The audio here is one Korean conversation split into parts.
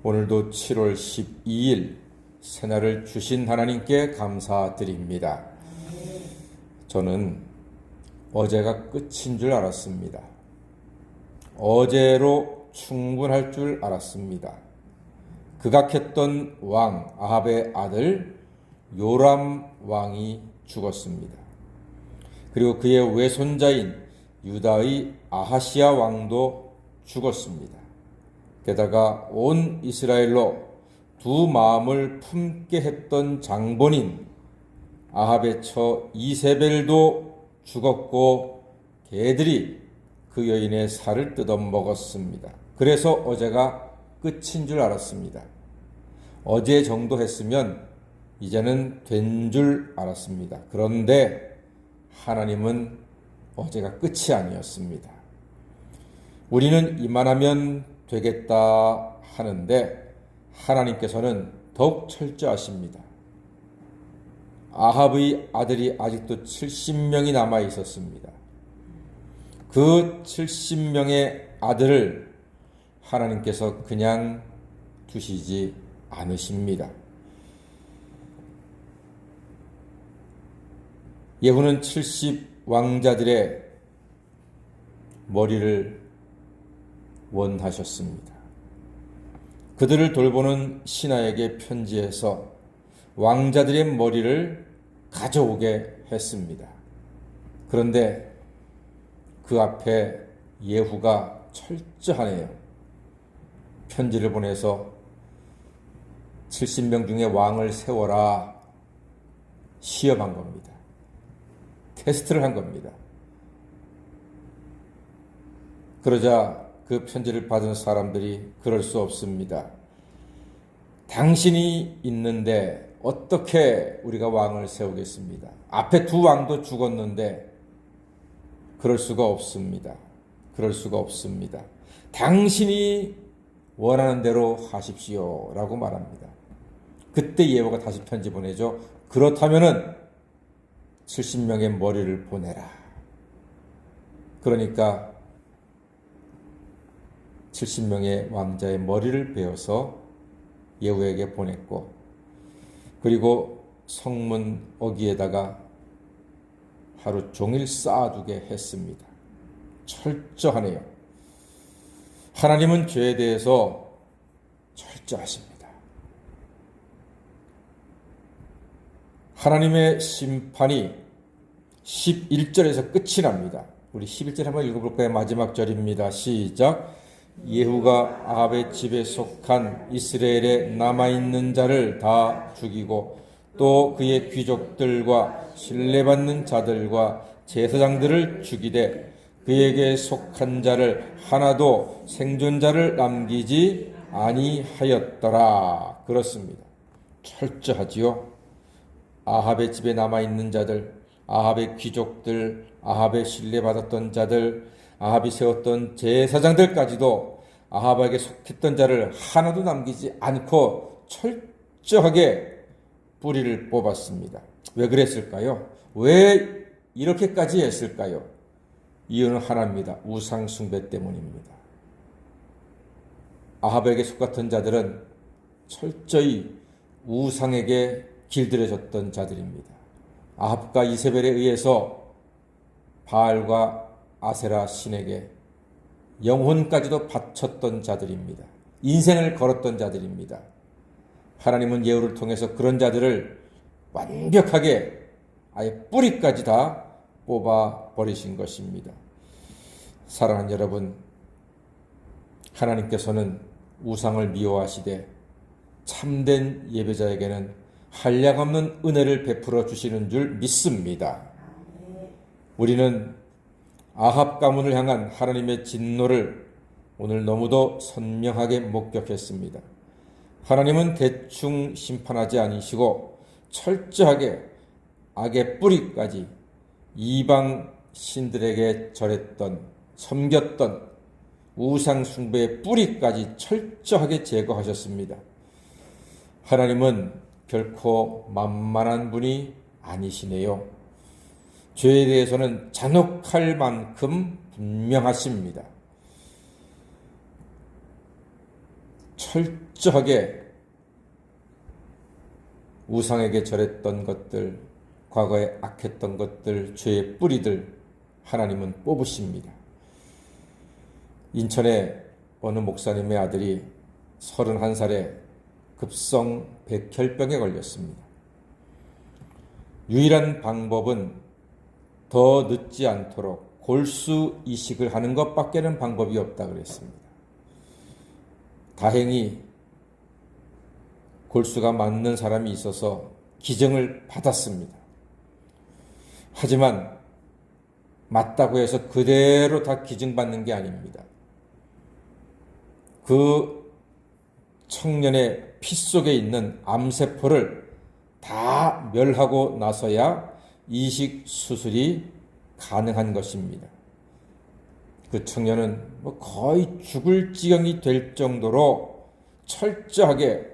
오늘도 7월 12일 새날을 주신 하나님께 감사드립니다. 저는 어제가 끝인 줄 알았습니다. 어제로 충분할 줄 알았습니다. 극악했던 왕 아합의 아들 요람 왕이 죽었습니다. 그리고 그의 외손자인 유다의 아하시야 왕도 죽었습니다. 게다가 온 이스라엘로 두 마음을 품게 했던 장본인 아합의 처 이세벨도 죽었고 개들이 그 여인의 살을 뜯어먹었습니다. 그래서 어제가 끝인 줄 알았습니다. 어제 정도 했으면 이제는 된 줄 알았습니다. 그런데 하나님은 어제가 끝이 아니었습니다. 우리는 이만하면 되겠다 하는데 하나님께서는 더욱 철저하십니다. 아합의 아들이 아직도 70명이 남아 있었습니다. 그 70명의 아들을 하나님께서 그냥 두시지 않으십니다. 예후는 70 왕자들의 머리를 원하셨습니다. 그들을 돌보는 신하에게 편지해서 왕자들의 머리를 가져오게 했습니다. 그런데 그 앞에 예후가 철저하네요. 편지를 보내서 70명 중에 왕을 세워라 시험한 겁니다. 테스트를 한 겁니다. 그러자 그 편지를 받은 사람들이 그럴 수 없습니다. 당신이 있는데 어떻게 우리가 왕을 세우겠습니다. 앞에 두 왕도 죽었는데 그럴 수가 없습니다. 그럴 수가 없습니다. 당신이 원하는 대로 하십시오 라고 말합니다. 그때 예후가 다시 편지 보내죠. 그렇다면은 70명의 머리를 보내라. 그러니까 70명의 왕자의 머리를 베어서 예후에게 보냈고, 그리고 성문 어귀에다가 하루 종일 쌓아두게 했습니다. 철저하네요. 하나님은 죄에 대해서 철저하십니다. 하나님의 심판이 11절에서 끝이 납니다. 우리 11절 한번 읽어볼까요? 마지막 절입니다. 시작. 예후가 아합의 집에 속한 이스라엘에 남아있는 자를 다 죽이고 또 그의 귀족들과 신뢰받는 자들과 제사장들을 죽이되 그에게 속한 자를 하나도 생존자를 남기지 아니하였더라. 그렇습니다. 철저하지요. 아합의 집에 남아있는 자들, 아합의 귀족들, 아합의 신뢰받았던 자들, 아합이 세웠던 제사장들까지도 아합에게 속했던 자를 하나도 남기지 않고 철저하게 뿌리를 뽑았습니다. 왜 그랬을까요? 왜 이렇게까지 했을까요? 이유는 하나입니다. 우상 숭배 때문입니다. 아합에게 속았던 자들은 철저히 우상에게 길들여졌던 자들입니다. 아합과 이세벨에 의해서 바알과 아세라 신에게 영혼까지도 바쳤던 자들입니다. 인생을 걸었던 자들입니다. 하나님은 예후를 통해서 그런 자들을 완벽하게 아예 뿌리까지 다 뽑아버리신 것입니다. 사랑하는 여러분, 하나님께서는 우상을 미워하시되 참된 예배자에게는 한량없는 은혜를 베풀어 주시는 줄 믿습니다. 우리는 아합 가문을 향한 하나님의 진노를 오늘 너무도 선명하게 목격했습니다. 하나님은 대충 심판하지 않으시고 철저하게 악의 뿌리까지 이방 신들에게 절했던, 섬겼던 우상 숭배의 뿌리까지 철저하게 제거하셨습니다. 하나님은 결코 만만한 분이 아니시네요. 죄에 대해서는 잔혹할 만큼 분명하십니다. 철저하게 우상에게 절했던 것들, 과거에 악했던 것들, 죄의 뿌리들 하나님은 뽑으십니다. 인천의 어느 목사님의 아들이 31살에 급성 백혈병에 걸렸습니다. 유일한 방법은 더 늦지 않도록 골수 이식을 하는 것밖에는 방법이 없다 그랬습니다. 다행히 골수가 맞는 사람이 있어서 기증을 받았습니다. 하지만 맞다고 해서 그대로 다 기증받는 게 아닙니다. 그 청년의 피 속에 있는 암세포를 다 멸하고 나서야 이식 수술이 가능한 것입니다. 그 청년은 거의 죽을 지경이 될 정도로 철저하게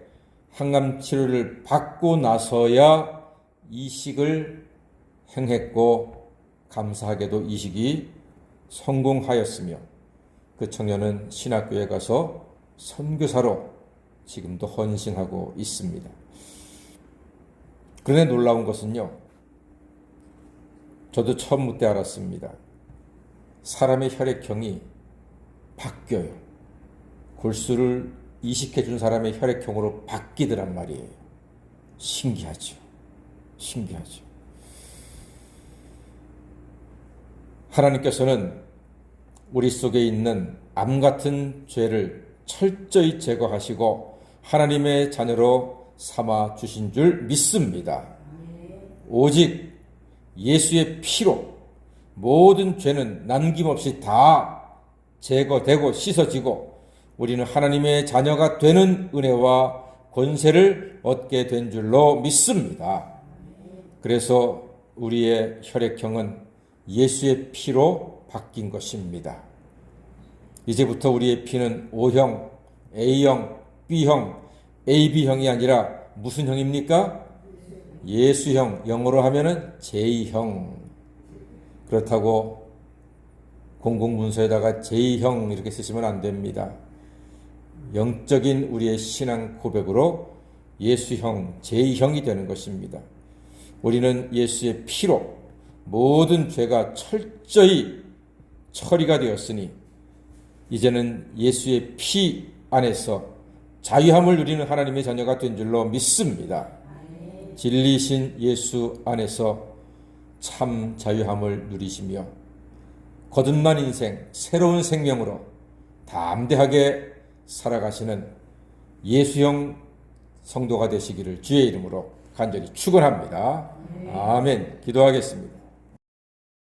항암 치료를 받고 나서야 이식을 행했고, 감사하게도 이식이 성공하였으며 그 청년은 신학교에 가서 선교사로 지금도 헌신하고 있습니다. 그런데 놀라운 것은요, 저도 처음 묻때 알았습니다. 사람의 혈액형이 바뀌어요. 골수를 이식해 준 사람의 혈액형으로 바뀌더란 말이에요. 신기하죠. 신기하죠. 하나님께서는 우리 속에 있는 암 같은 죄를 철저히 제거하시고 하나님의 자녀로 삼아 주신 줄 믿습니다. 오직 예수의 피로 모든 죄는 남김없이 다 제거되고 씻어지고 우리는 하나님의 자녀가 되는 은혜와 권세를 얻게 된 줄로 믿습니다. 그래서 우리의 혈액형은 예수의 피로 바뀐 것입니다. 이제부터 우리의 피는 O형, A형, B형, AB형이 아니라 무슨 형입니까? 예수형, 영어로 하면은 J형. 그렇다고 공공문서에다가 J형 이렇게 쓰시면 안 됩니다. 영적인 우리의 신앙 고백으로 예수형, J형이 되는 것입니다. 우리는 예수의 피로 모든 죄가 철저히 처리가 되었으니 이제는 예수의 피 안에서 자유함을 누리는 하나님의 자녀가 된 줄로 믿습니다. 진리신 예수 안에서 참 자유함을 누리시며 거듭난 인생, 새로운 생명으로 담대하게 살아가시는 예수형 성도가 되시기를 주의 이름으로 간절히 축원합니다. 아멘. 기도하겠습니다.